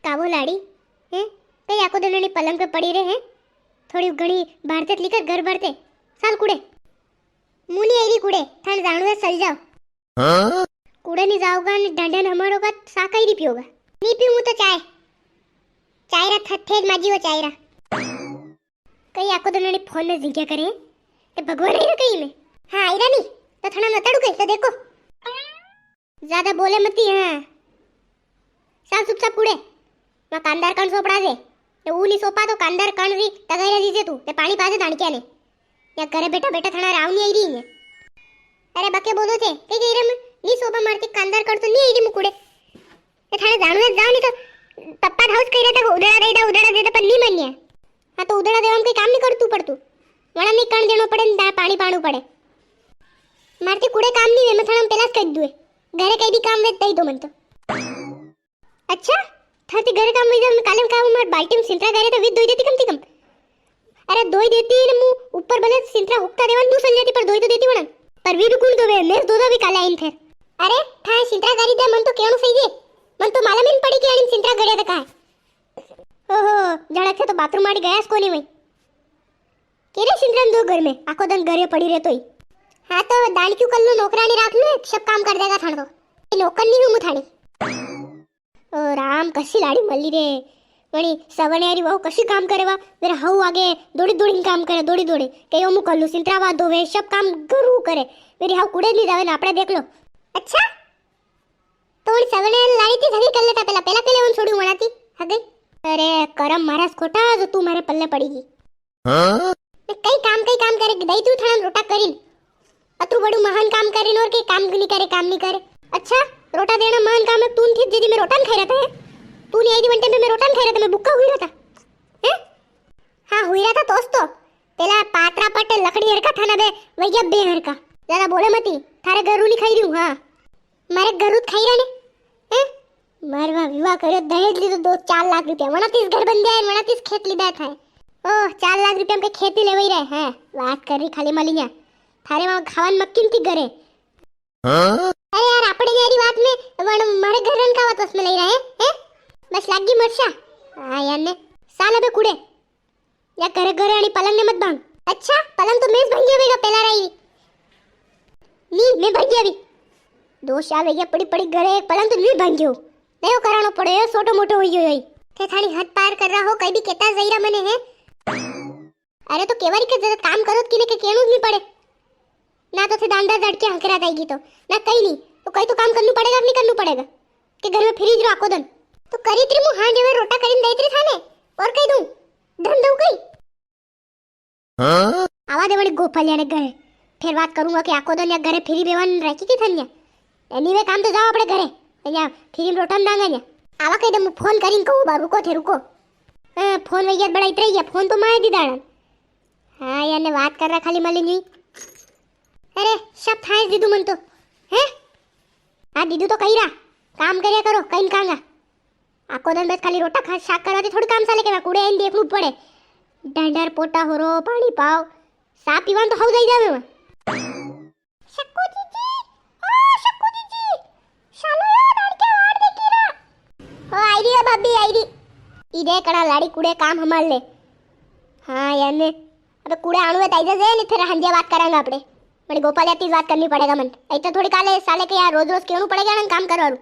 કાવો લાડી હે કઈ આખો દનની પલંગ पे પડી રહે હે થોડી ઘણી ભારતે લીકર ઘર ભરતે સાલ કુડે મુની આઈરી કુડે થાન જાણવે સલ જાવ કુડે ની જાવગા ને ડાંડા ને હમારોગા સા કઈ પીઓગા ની પીઉ હું તો ચાય રા થથે જ માજીવો ચાય રા કઈ આખો દનની ફોન ને જીગ્યા કરે તે ભગવાન આઈરા કઈ में हां आईरा नहीं तो थोड़ा नतड़ू गई तो देखो ज्यादा बोले मती हां साफ चुपचाप कूड़े मैं कांदार कण सोपड़ा दे ते ऊ नहीं सोपा तो कांदार कण री तगाईरा दीजे तू ते पानी पाजे दाणकिया ने या घरे बैठा बैठा थना रावनी आई रही है अरे बके बोलो छे के गई रे नी सोपा मारती कांदार कण तो नी आई री मुकुड़े ते थाने जाणवे जाव नहीं तो पप्पा हाउस कई रहता उदड़ा देता पर नी मान्या हां तो उदड़ा देवाम कोई काम नहीं करतू पड़तू वणा में कण देनो पड़े ने पानी पाणू पड़े मारती कूड़े काम नहीं वे मथाणा पेला कई दुए घरे कई भी काम वे दई दो मन तो अच्छा थाती घरे काम में काले काम मार बाल्टी में सिंतरा घरे तो विद दोई देती कम से कम अरे दोई देती ने मु ऊपर भले सिंतरा हुक्का देवान नु सल जाती पर दोई तो देती वणा पर वी कुण तो वे मेर दोदा भी काले आइन थे अरे था सिंतरा गाड़ी दे मन तो केणो सही जे मन तो माला में पड़ी के आनी सिंतरा घरे तो का ओहो जड़ा थे तो बाथरूम माडी गयास कोनी वई केरे सिंतरा दो घर में आखो दिन घरे पड़ी रहतोई हाँ तो दाल क्यों कर लो नौकरानी राख लो सब काम कर देगा थाने तो नौकर नहीं हूँ थाने ओ राम कसी लाड़ी मल्ली रे वणी सवणेरी वो कसी काम करेवा मेरा हऊ आगे दौड़ी दौड़ी काम करे दौड़ी दौड़ी के यो मु कर लूं सिंतरावा धोवे सब काम करू करे मेरी हऊ कूड़े नहीं जावे ने आपड़े देख लो अच्छा तो वणी सवणे लाड़ी थी धरी कर लेता पहला पहला पहले उन छोड़ी वणाती हगे अरे करम महाराज खोटा जो तू मारे पल्ले पड़ीगी हां कई काम करे दई तू थाना रोटा करीन अतरू बड़ू महान काम करे और के काम नहीं करे अच्छा रोटा देना महान काम है तू थी दीदी मैं रोटा खाई रहता है तू नहीं आई दी वंटे में मैं रोटा खाई रहता मैं बुक्का हुई रहता हैं हां हुई रहता दोस्तों तेला पात्रा पट लकड़ी हरका थाना बे वैया बे हरका ज्यादा बोले मती थारे घरू नहीं खाई रही हूं हां मारे घरू खाई रहा ने हैं मारवा विवाह करे दहेज ली तो 2-4 लाख रुपया वना 30 घर बन जाए वना 30 खेत लीधा था ओह 4 लाख रुपया में खेती लेवई रहे हैं बात करी खाली मलिया थारे वहां खावन मक्कीन थी घरे अरे यार आपड़े यारी बात में वण मारे घरन का वातस में लई रहे हैं बस लागी मरशा हां यार ने साल अबे कुड़े या घरे घरे आनी पलंग ने मत भांग अच्छा पलंग तो मेज भांगी होवेगा पहला रही नी मैं भांगी अभी दोष आवे गया पड़ी पड़ी घरे एक पलंग तो नी भांगियो नयो करानो पड़े छोटो मोटो होई होई ते थानी हद पार कर रहा हो कई भी केता जईरा मने है अरे तो केवारी के जरा काम करो किने के केणु नहीं पड़े ना तो थे दांडा जड़ के हंकरा जाएगी तो ना कहीं नहीं तो कहीं तो काम करना पड़ेगा नहीं करना पड़ेगा कि घर में फ्रीज रखो दन तो करी त्री मु हां जेवे रोटा करीन देतरी थाने और कही दूं धन दऊं कई हां आवा दे बड़ी गोपालिया ने घरे फिर बात करूंगा कि आको दन या घरे फ्री बेवन रखी की थन्या एनीवे काम तो जाओ अपने घरे या फ्री रोटा मांगा ने आवा कही दे मु फोन करीन कहूं बा रुको थे रुको फोन वैया बड़ा इतरे गया फोन तो माय दी दाण हां यार ने बात कर रहा खाली मली नहीं अरे सब थाए दीदू मन तो हैं हां दीदू तो कही रहा काम करया करो कहीं कांगा आको दिन बस खाली रोटा खा शाक करवाती थोड़ी काम साले के कूड़े आइन देखनु पड़े डंडर पोटा होरो पानी पाव सा पीवान तो हौ जाई जावे शक्कू जीजी ओ शक्कू जीजी शालो यो लड़के वाड़ देखी रा ओ आई री भाभी आई री इदे कड़ा लाड़ी कूड़े काम हमार ले हां यार ने अबे कूड़े आणवे ताई जे ने फिर हंजे बात करांगा आपड़े बड़ी गोपालिया तीज बात करनी पड़ेगा मन ऐ तो थोड़ी काले साले के यार रोज रोज केणु पड़ेगा ना काम करवारू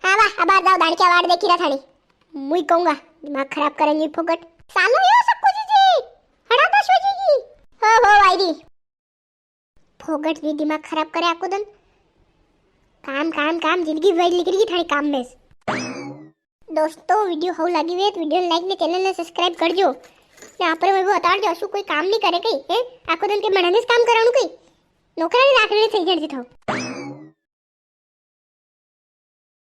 हां वाह अबार जाओ दाणकिया वाड़ देखी रा थानी मुई कहूंगा दिमाग खराब करेंगे फोगट सालो यो सबको जीजी हड़ा दशो जीजी हो आईडी फोगट भी दिमाग खराब करे आको दन काम काम काम जिंदगी वही निकली थानी काम में दोस्तों वीडियो हाउ लगी वे तो वीडियो लाइक ने चैनल ने सब्सक्राइब करजो यहाँ पर मैं बता दो असु कोई काम नहीं करे कई हैं आको दन के मणाने काम कराणु कई नौकरानी राखणी થઈ જણતી થાવ